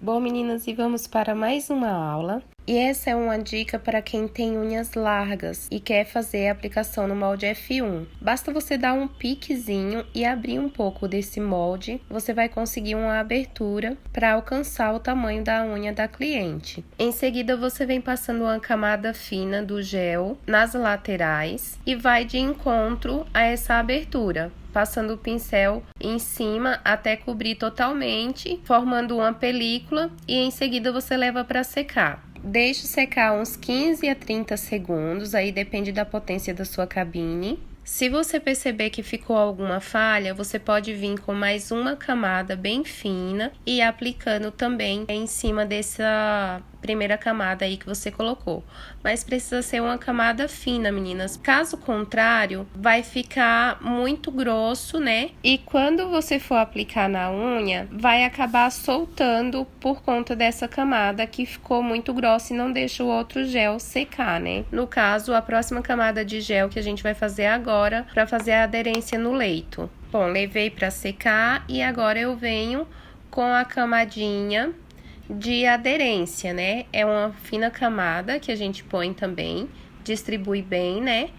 Bom, meninas, e vamos para mais uma aula. E essa é uma dica para quem tem unhas largas e quer fazer a aplicação no molde F1. Basta você dar um piquezinho e abrir um pouco desse molde, você vai conseguir uma abertura para alcançar o tamanho da unha da cliente. Em seguida, você vem passando uma camada fina do gel nas laterais e vai de encontro a essa abertura, passando o pincel em cima até cobrir totalmente, formando uma película, e em seguida você leva para secar. Deixe secar uns 15 a 30 segundos, aí depende da potência da sua cabine. Se você perceber que ficou alguma falha, você pode vir com mais uma camada bem fina e aplicando também em cima dessa primeira camada aí que você colocou. Mas precisa ser uma camada fina, meninas. Caso contrário, vai ficar muito grosso, né? E quando você for aplicar na unha, vai acabar soltando por conta dessa camada que ficou muito grossa e não deixa o outro gel secar, né? No caso, a próxima camada de gel que a gente vai fazer agora para fazer a aderência no leito. Bom, levei para secar e agora eu venho com a camadinha de aderência, né? É uma fina camada que a gente põe também, distribui bem, né?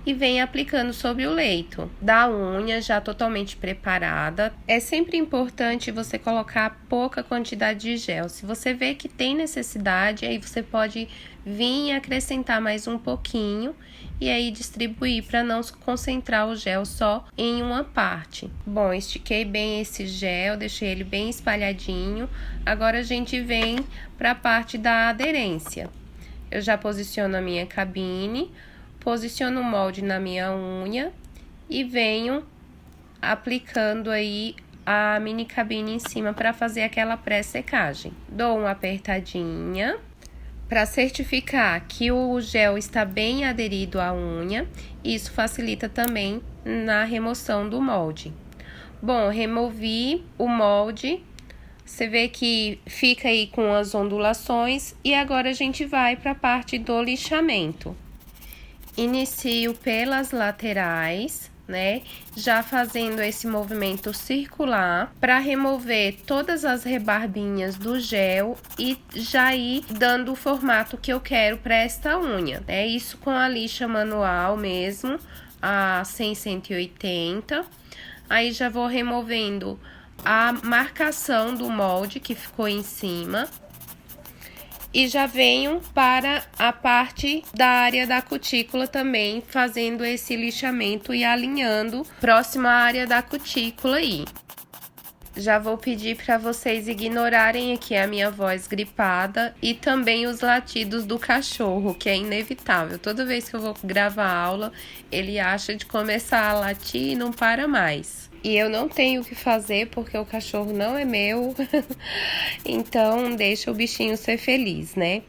E vem aplicando sobre o leito da unha já totalmente preparada. É sempre importante você colocar pouca quantidade de gel. Se você vê que tem necessidade, aí você pode vir e acrescentar mais um pouquinho e aí distribuir para não concentrar o gel só em uma parte. Bom, estiquei bem esse gel, deixei ele bem espalhadinho. Agora a gente vem para a parte da aderência. Eu já posiciono a minha cabine, posiciono o molde na minha unha e venho aplicando aí a mini cabine em cima para fazer aquela pré-secagem. Dou uma apertadinha para certificar que o gel está bem aderido à unha. Isso facilita também na remoção do molde. Bom, removi o molde. Você vê que fica aí com as ondulações e agora a gente vai para a parte do lixamento. Inicio pelas laterais, né? Já fazendo esse movimento circular para remover todas as rebarbinhas do gel e já ir dando o formato que eu quero para esta unha. É isso com a lixa manual mesmo, a 100/180. Aí já vou removendo a marcação do molde que ficou em cima. E já venho para a parte da área da cutícula também, fazendo esse lixamento e alinhando próximo à área da cutícula aí. Já vou pedir para vocês ignorarem aqui a minha voz gripada e também os latidos do cachorro, que é inevitável. Toda vez que eu vou gravar aula, ele acha de começar a latir e não para mais. E eu não tenho o que fazer porque o cachorro não é meu, então deixa o bichinho ser feliz, né?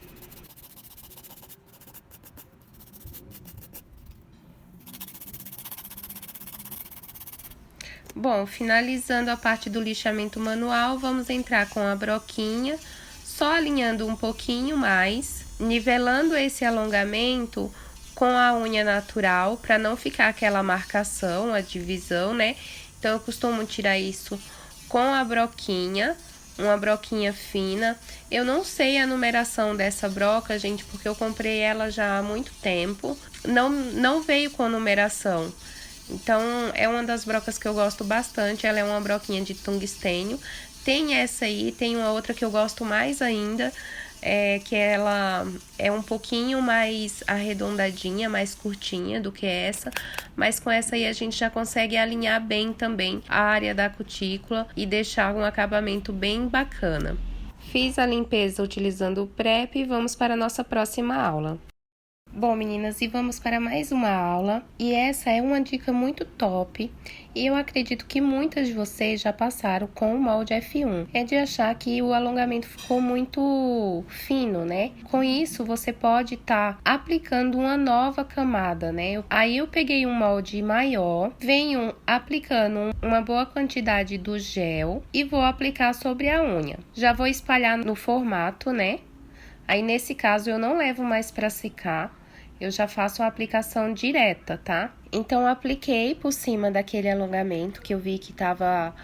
Bom, finalizando a parte do lixamento manual, vamos entrar com a broquinha, só alinhando um pouquinho mais, nivelando esse alongamento com a unha natural, para não ficar aquela marcação, a divisão, né? Então, eu costumo tirar isso com a broquinha, uma broquinha fina. Eu não sei a numeração dessa broca, gente, porque eu comprei ela já há muito tempo. Não veio com numeração. Então, é uma das brocas que eu gosto bastante. Ela é uma broquinha de tungstênio. Tem essa aí, tem uma outra que eu gosto mais ainda, que ela é um pouquinho mais arredondadinha, mais curtinha do que essa, mas com essa aí a gente já consegue alinhar bem também a área da cutícula e deixar um acabamento bem bacana. Fiz a limpeza utilizando o PrEP e vamos para a nossa próxima aula. Bom, meninas, e vamos para mais uma aula, e essa é uma dica muito top, e eu acredito que muitas de vocês já passaram com o molde F1, é de achar que o alongamento ficou muito fino, né? Com isso, você pode estar aplicando uma nova camada, né? Aí eu peguei um molde maior, venho aplicando uma boa quantidade do gel e vou aplicar sobre a unha. Já vou espalhar no formato, né? Aí, nesse caso, eu não levo mais para secar, eu já faço a aplicação direta, tá? Então, eu apliquei por cima daquele alongamento que eu vi que tava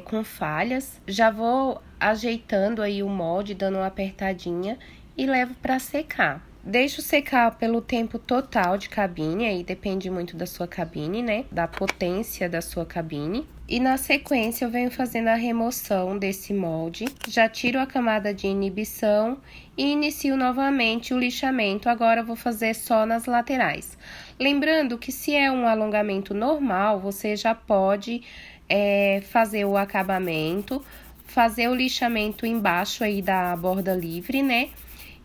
com falhas. Já vou ajeitando aí o molde, dando uma apertadinha e levo para secar. Deixo secar pelo tempo total de cabine, aí depende muito da sua cabine, né? Da potência da sua cabine. E na sequência eu venho fazendo a remoção desse molde, já tiro a camada de inibição e inicio novamente o lixamento. Agora eu vou fazer só nas laterais. Lembrando que se é um alongamento normal, você já pode fazer o acabamento, fazer o lixamento embaixo aí da borda livre, né?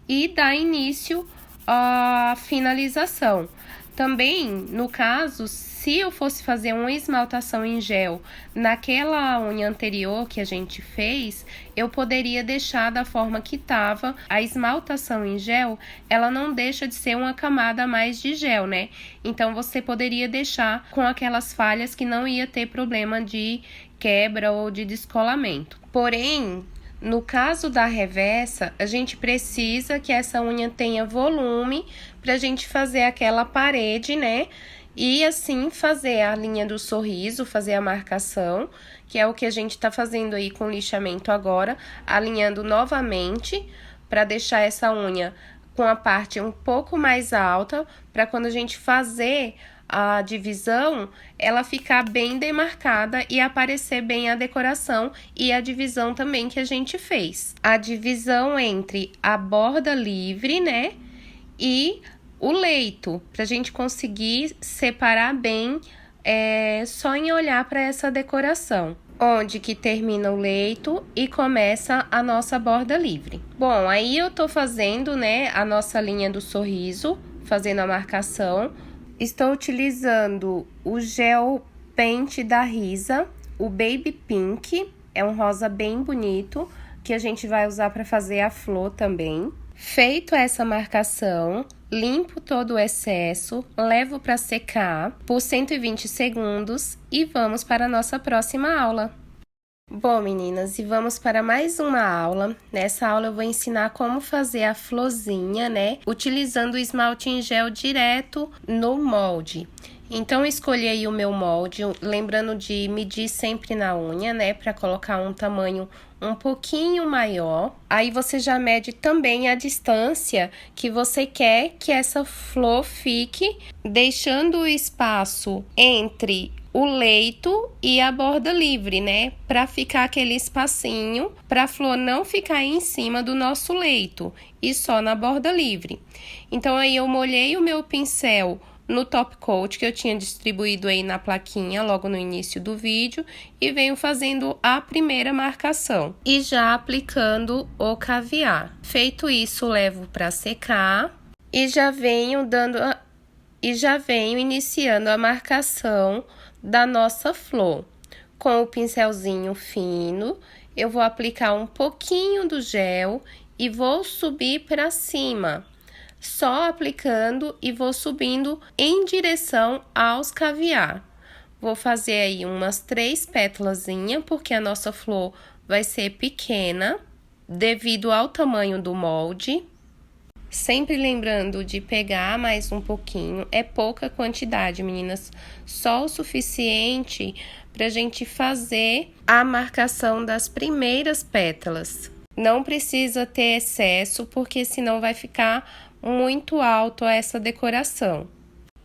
E dar início à finalização. Também, no caso, se eu fosse fazer uma esmaltação em gel naquela unha anterior que a gente fez, eu poderia deixar da forma que estava. A esmaltação em gel, ela não deixa de ser uma camada a mais de gel, né? Então, você poderia deixar com aquelas falhas que não ia ter problema de quebra ou de descolamento. Porém, no caso da reversa, a gente precisa que essa unha tenha volume pra gente fazer aquela parede, né? E assim fazer a linha do sorriso, fazer a marcação, que é o que a gente tá fazendo aí com o lixamento agora, alinhando novamente para deixar essa unha com a parte um pouco mais alta, para quando a gente fazer a divisão, ela ficar bem demarcada e aparecer bem a decoração e a divisão também que a gente fez. A divisão entre a borda livre, né, e o leito, pra gente conseguir separar bem só em olhar para essa decoração. Onde que termina o leito e começa a nossa borda livre. Bom, aí eu tô fazendo, né, a nossa linha do sorriso, fazendo a marcação. Estou utilizando o gel pente da Risa, o Baby Pink, é um rosa bem bonito, que a gente vai usar para fazer a flor também. Feito essa marcação, limpo todo o excesso, levo para secar por 120 segundos e vamos para a nossa próxima aula. Bom, meninas, e vamos para mais uma aula. Nessa aula eu vou ensinar como fazer a florzinha, né? Utilizando o esmalte em gel direto no molde. Então, eu escolhi aí o meu molde, lembrando de medir sempre na unha, né? Para colocar um tamanho um pouquinho maior. Aí, você já mede também a distância que você quer que essa flor fique, deixando o espaço entre o leito e a borda livre, né? Para ficar aquele espacinho, para a flor não ficar em cima do nosso leito e só na borda livre. Então, aí eu molhei o meu pincel no top coat que eu tinha distribuído aí na plaquinha logo no início do vídeo e venho fazendo a primeira marcação e já aplicando o caviar. Feito isso, levo para secar e já venho iniciando a marcação da nossa flor. Com o pincelzinho fino, eu vou aplicar um pouquinho do gel e vou subir para cima. Só aplicando e vou subindo em direção aos caviar. Vou fazer aí umas 3 pétalazinhas, porque a nossa flor vai ser pequena, devido ao tamanho do molde. Sempre lembrando de pegar mais um pouquinho, é pouca quantidade, meninas, só o suficiente pra gente fazer a marcação das primeiras pétalas. Não precisa ter excesso, porque senão vai ficar muito alto essa decoração.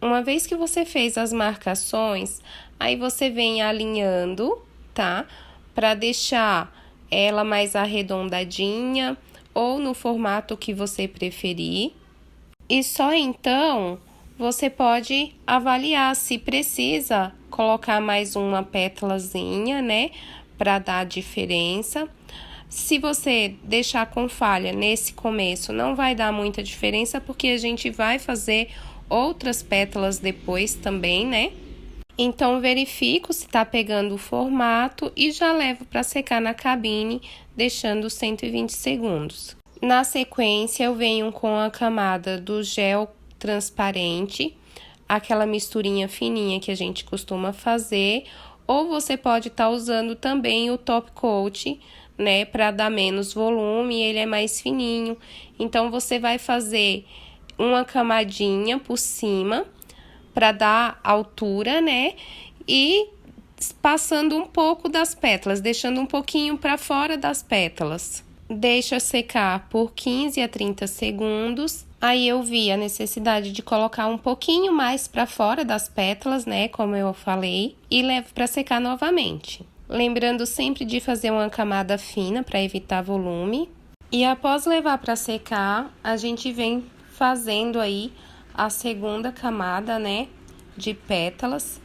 Uma vez que você fez as marcações, aí você vem alinhando, tá? Para deixar ela mais arredondadinha ou no formato que você preferir. E só então você pode avaliar se precisa colocar mais uma pétalazinha, né? Para dar diferença. Se você deixar com falha nesse começo, não vai dar muita diferença, porque a gente vai fazer outras pétalas depois também, né? Então, verifico se tá pegando o formato e já levo para secar na cabine, deixando 120 segundos. Na sequência, eu venho com a camada do gel transparente, aquela misturinha fininha que a gente costuma fazer, ou você pode estar usando também o top coat, né, para dar menos volume, ele é mais fininho. Então, você vai fazer uma camadinha por cima para dar altura, né, e passando um pouco das pétalas, deixando um pouquinho para fora das pétalas. Deixa secar por 15 a 30 segundos. Aí eu vi a necessidade de colocar um pouquinho mais para fora das pétalas, né, como eu falei, e levo para secar novamente. Lembrando sempre de fazer uma camada fina para evitar volume. E após levar para secar, a gente vem fazendo aí a segunda camada, né, de pétalas.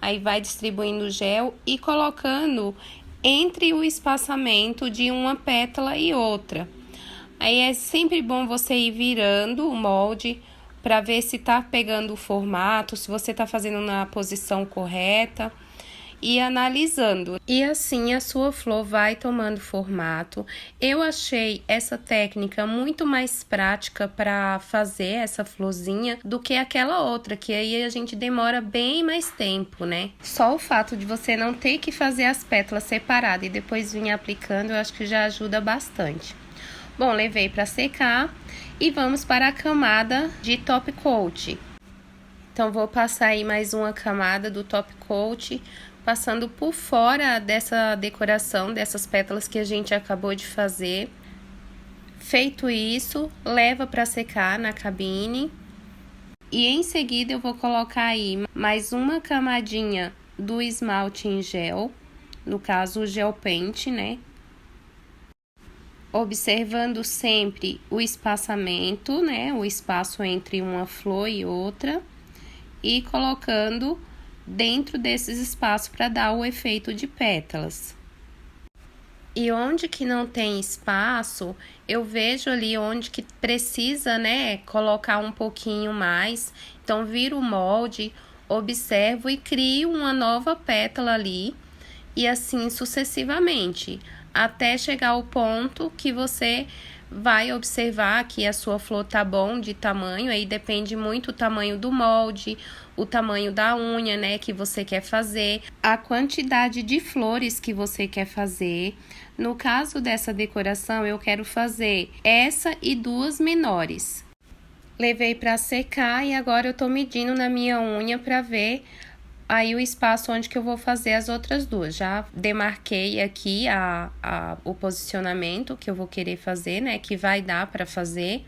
Aí vai distribuindo o gel e colocando entre o espaçamento de uma pétala e outra. Aí é sempre bom você ir virando o molde para ver se tá pegando o formato, se você tá fazendo na posição correta e analisando. E assim a sua flor vai tomando formato. Eu achei essa técnica muito mais prática para fazer essa florzinha do que aquela outra, que aí a gente demora bem mais tempo, né? Só o fato de você não ter que fazer as pétalas separadas e depois vir aplicando, eu acho que já ajuda bastante. Bom, levei para secar e vamos para a camada de top coat. Então, vou passar aí mais uma camada do top coat, passando por fora dessa decoração, dessas pétalas que a gente acabou de fazer. Feito isso, leva para secar na cabine. E em seguida eu vou colocar aí mais uma camadinha do esmalte em gel, no caso o gel pente, né? Observando sempre o espaçamento, né? O espaço entre uma flor e outra. E colocando dentro desses espaços para dar o efeito de pétalas. E onde que não tem espaço, eu vejo ali onde que precisa, né, colocar um pouquinho mais. Então, viro o molde, observo e crio uma nova pétala ali. E assim sucessivamente, até chegar ao ponto que você vai observar que a sua flor tá bom de tamanho. Aí depende muito o tamanho do molde, o tamanho da unha, né, que você quer fazer, a quantidade de flores que você quer fazer. No caso dessa decoração, eu quero fazer essa e duas menores. Levei para secar e agora eu tô medindo na minha unha para ver aí o espaço onde que eu vou fazer as outras duas. Já demarquei aqui o posicionamento que eu vou querer fazer, né? Que vai dar para fazer.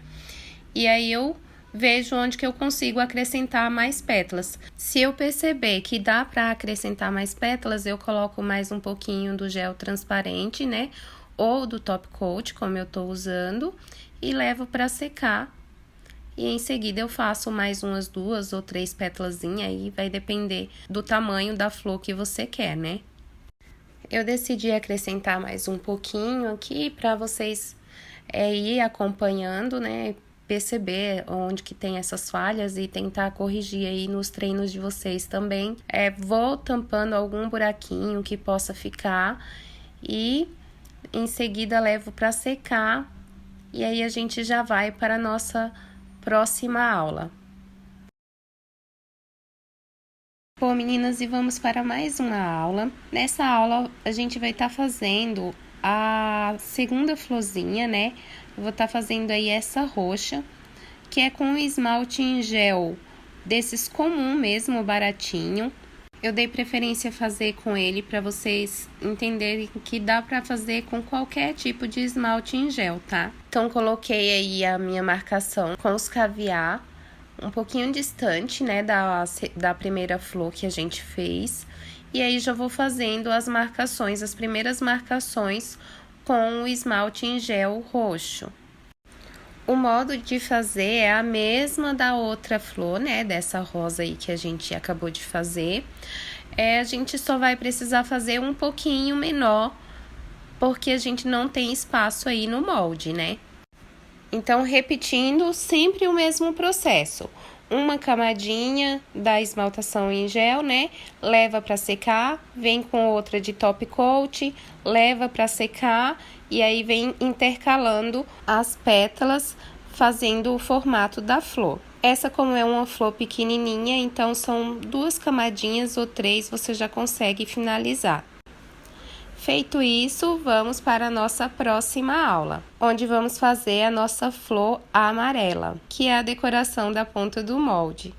E aí eu vejo onde que eu consigo acrescentar mais pétalas. Se eu perceber que dá para acrescentar mais pétalas, eu coloco mais um pouquinho do gel transparente, né? Ou do top coat, como eu tô usando, e levo para secar. E em seguida eu faço mais umas 2 ou 3 pétalazinhas, aí vai depender do tamanho da flor que você quer, né? Eu decidi acrescentar mais um pouquinho aqui para vocês ir acompanhando, né? Perceber onde que tem essas falhas e tentar corrigir aí nos treinos de vocês também. Vou tampando algum buraquinho que possa ficar e em seguida levo para secar e aí a gente já vai para a nossa próxima aula. Bom, meninas, e vamos para mais uma aula. Nessa aula, a gente vai estar fazendo a segunda florzinha, né? Eu vou estar fazendo aí essa roxa, que é com esmalte em gel, desses comum mesmo, baratinho. Eu dei preferência a fazer com ele para vocês entenderem que dá para fazer com qualquer tipo de esmalte em gel, tá? Então, coloquei aí a minha marcação com os caviar, um pouquinho distante, né, da primeira flor que a gente fez. E aí, já vou fazendo as marcações, as primeiras marcações com o esmalte em gel roxo. O modo de fazer é a mesma da outra flor, né, dessa rosa aí que a gente acabou de fazer. A gente só vai precisar fazer um pouquinho menor, porque a gente não tem espaço aí no molde, né? Então, repetindo sempre o mesmo processo. Uma camadinha da esmaltação em gel, né? Leva para secar, vem com outra de top coat, leva para secar e aí vem intercalando as pétalas, fazendo o formato da flor. Essa, como é uma flor pequenininha, então são 2 camadinhas ou 3, você já consegue finalizar. Feito isso, vamos para a nossa próxima aula, onde vamos fazer a nossa flor amarela, que é a decoração da ponta do molde.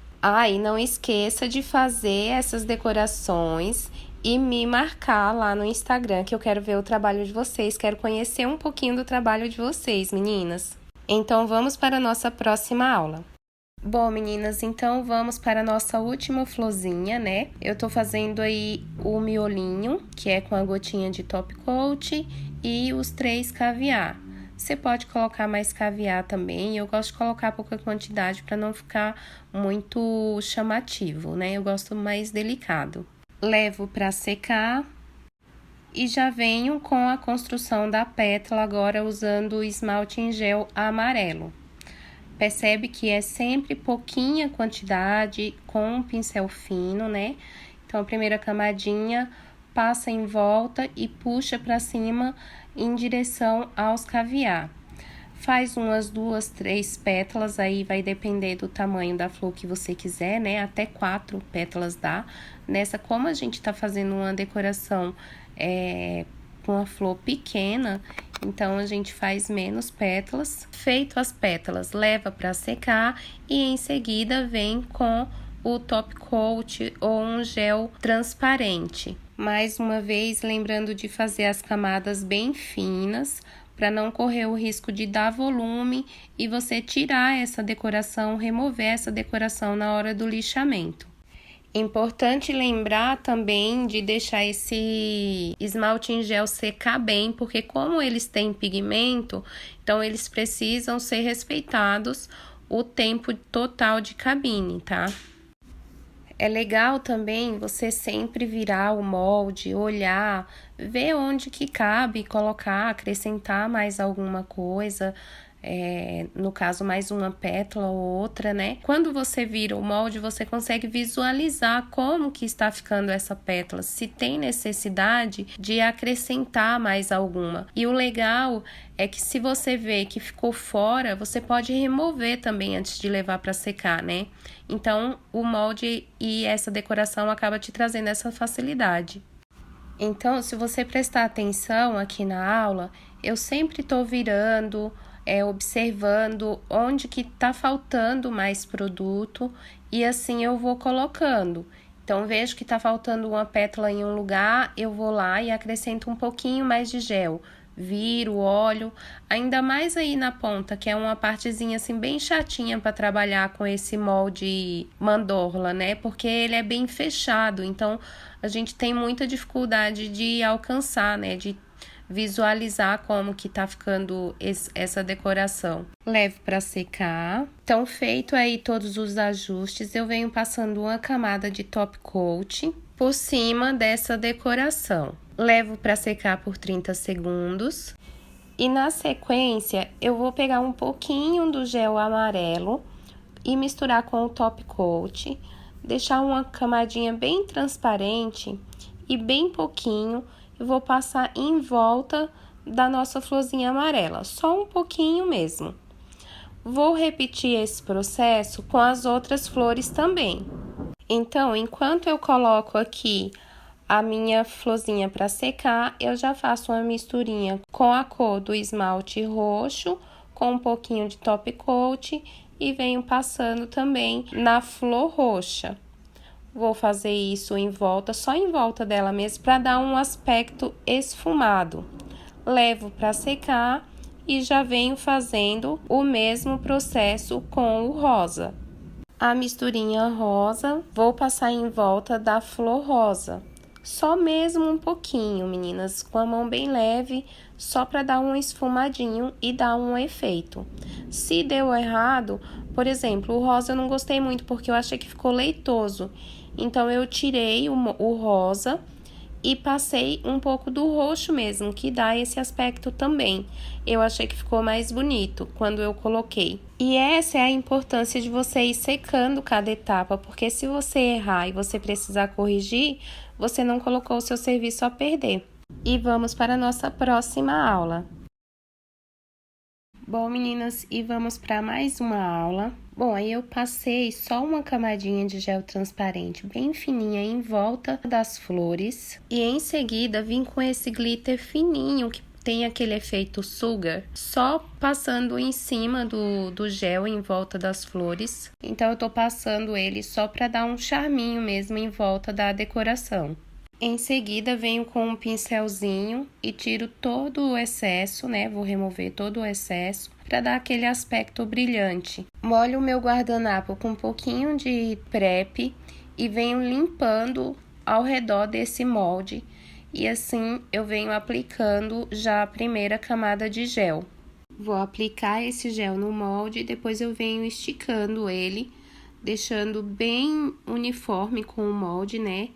E não esqueça de fazer essas decorações e me marcar lá no Instagram, que eu quero ver o trabalho de vocês, quero conhecer um pouquinho do trabalho de vocês, meninas. Então, vamos para a nossa próxima aula. Bom, meninas, então vamos para a nossa última florzinha, né? Eu tô fazendo aí o miolinho, que é com a gotinha de top coat e os 3 caviar. Você pode colocar mais caviar também, eu gosto de colocar pouca quantidade para não ficar muito chamativo, né? Eu gosto mais delicado. Levo para secar e já venho com a construção da pétala agora usando o esmalte em gel amarelo. Percebe que é sempre pouquinha quantidade com um pincel fino, né? Então, a primeira camadinha passa em volta e puxa para cima em direção aos caviar. Faz umas 2, 3 pétalas, aí vai depender do tamanho da flor que você quiser, né? Até 4 pétalas dá. Nessa, como a gente tá fazendo uma decoração com a flor pequena, então a gente faz menos pétalas. Feito as pétalas, leva para secar e em seguida vem com o top coat ou um gel transparente. Mais uma vez, lembrando de fazer as camadas bem finas, para não correr o risco de dar volume e você tirar essa decoração, remover essa decoração na hora do lixamento. Importante lembrar também de deixar esse esmalte em gel secar bem, porque como eles têm pigmento, então eles precisam ser respeitados o tempo total de cabine, tá? É legal também você sempre virar o molde, olhar, ver onde que cabe, colocar, acrescentar mais alguma coisa, no caso mais uma pétala ou outra, né? Quando você vira o molde, você consegue visualizar como que está ficando essa pétala, se tem necessidade de acrescentar mais alguma. E o legal é que se você vê que ficou fora, você pode remover também antes de levar para secar, né? Então, o molde e essa decoração acaba te trazendo essa facilidade. Então, se você prestar atenção aqui na aula, eu sempre estou virando, observando onde que tá faltando mais produto e assim eu vou colocando. Então, vejo que tá faltando uma pétala em um lugar, eu vou lá e acrescento um pouquinho mais de gel. Viro, olho, ainda mais aí na ponta, que é uma partezinha assim bem chatinha para trabalhar com esse molde mandorla, né? Porque ele é bem fechado, então a gente tem muita dificuldade de alcançar, né? De visualizar como que tá ficando essa decoração. Levo para secar. Então, feito aí todos os ajustes, eu venho passando uma camada de top coat por cima dessa decoração. Levo para secar por 30 segundos. E na sequência, eu vou pegar um pouquinho do gel amarelo e misturar com o top coat, deixar uma camadinha bem transparente e bem pouquinho, eu vou passar em volta da nossa florzinha amarela, só um pouquinho mesmo. Vou repetir esse processo com as outras flores também. Então, enquanto eu coloco aqui a minha florzinha para secar, eu já faço uma misturinha com a cor do esmalte roxo, com um pouquinho de top coat e venho passando também na flor roxa. Vou fazer isso em volta, só em volta dela mesmo, para dar um aspecto esfumado. Levo para secar e já venho fazendo o mesmo processo com o rosa. A misturinha rosa, vou passar em volta da flor rosa. Só mesmo um pouquinho, meninas, com a mão bem leve, só para dar um esfumadinho e dar um efeito. Se deu errado, por exemplo, o rosa eu não gostei muito porque eu achei que ficou leitoso. Então, eu tirei o rosa e passei um pouco do roxo mesmo, que dá esse aspecto também. Eu achei que ficou mais bonito quando eu coloquei. E essa é a importância de você ir secando cada etapa, porque se você errar e você precisar corrigir, você não colocou o seu serviço a perder. E vamos para a nossa próxima aula. Bom, meninas, e vamos para mais uma aula. Bom, aí eu passei só uma camadinha de gel transparente bem fininha em volta das flores. E em seguida vim com esse glitter fininho que tem aquele efeito sugar, só passando em cima do gel em volta das flores. Então, eu tô passando ele só para dar um charminho mesmo em volta da decoração. Em seguida, venho com um pincelzinho e tiro todo o excesso, né? Vou remover todo o excesso para dar aquele aspecto brilhante. Molho o meu guardanapo com um pouquinho de prep e venho limpando ao redor desse molde. E assim eu venho aplicando já a primeira camada de gel. Vou aplicar esse gel no molde e depois eu venho esticando ele, deixando bem uniforme com o molde, né?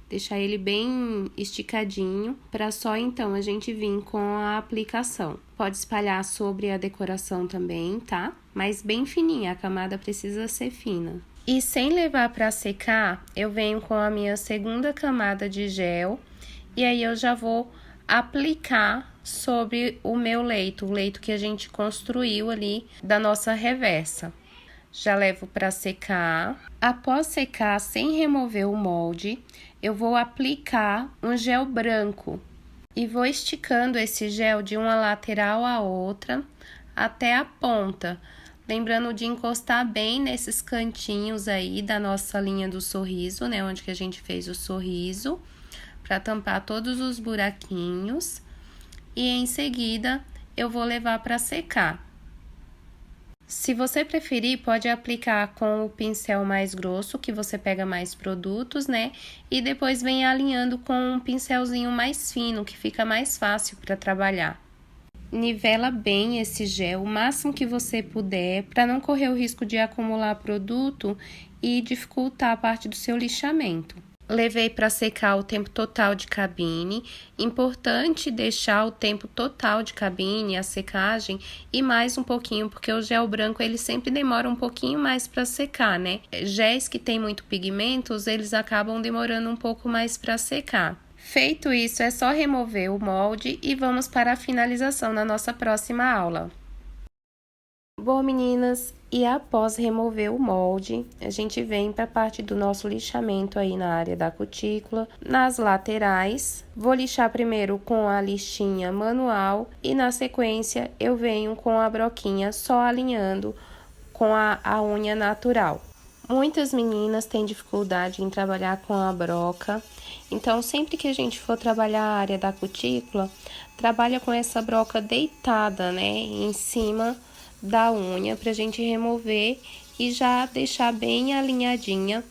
Deixar ele bem esticadinho, para só então a gente vir com a aplicação. Pode espalhar sobre a decoração também, tá? Mas bem fininha, a camada precisa ser fina. E sem levar para secar, eu venho com a minha segunda camada de gel, e aí eu já vou aplicar sobre o meu leito, o leito que a gente construiu ali da nossa reversa. Já levo para secar. Após secar, sem remover o molde, eu vou aplicar um gel branco e vou esticando esse gel de uma lateral à outra até a ponta. Lembrando de encostar bem nesses cantinhos aí da nossa linha do sorriso, né? Onde que a gente fez o sorriso, para tampar todos os buraquinhos. E em seguida, eu vou levar para secar. Se você preferir, pode aplicar com o pincel mais grosso, que você pega mais produtos, né? E depois vem alinhando com um pincelzinho mais fino, que fica mais fácil para trabalhar. Nivela bem esse gel o máximo que você puder, para não correr o risco de acumular produto e dificultar a parte do seu lixamento. Levei para secar o tempo total de cabine. Importante deixar o tempo total de cabine, a secagem, e mais um pouquinho, porque o gel branco ele sempre demora um pouquinho mais para secar, né? Géis que tem muito pigmentos, eles acabam demorando um pouco mais para secar. Feito isso, é só remover o molde e vamos para a finalização na nossa próxima aula. Bom, meninas, e após remover o molde, a gente vem para a parte do nosso lixamento aí na área da cutícula, nas laterais. Vou lixar primeiro com a lixinha manual e na sequência eu venho com a broquinha só alinhando com a unha natural. Muitas meninas têm dificuldade em trabalhar com a broca, então sempre que a gente for trabalhar a área da cutícula, trabalha com essa broca deitada, né, em cima da unha pra gente remover e já deixar bem alinhadinha.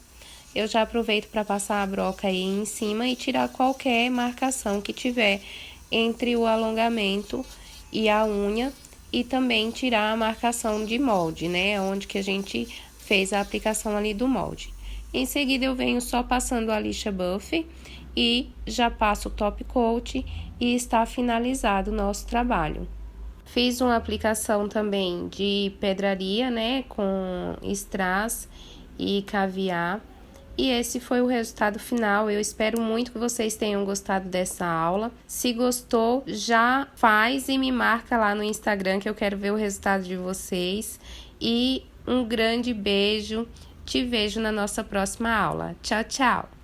Eu já aproveito para passar a broca aí em cima e tirar qualquer marcação que tiver entre o alongamento e a unha e também tirar a marcação de molde, né, onde que a gente fez a aplicação ali do molde. Em seguida eu venho só passando a lixa buff e já passo o top coat e está finalizado o nosso trabalho. Fiz uma aplicação também de pedraria, né, com strass e caviar. E esse foi o resultado final. Eu espero muito que vocês tenham gostado dessa aula. Se gostou, já faz e me marca lá no Instagram que eu quero ver o resultado de vocês. E um grande beijo. Te vejo na nossa próxima aula. Tchau, tchau!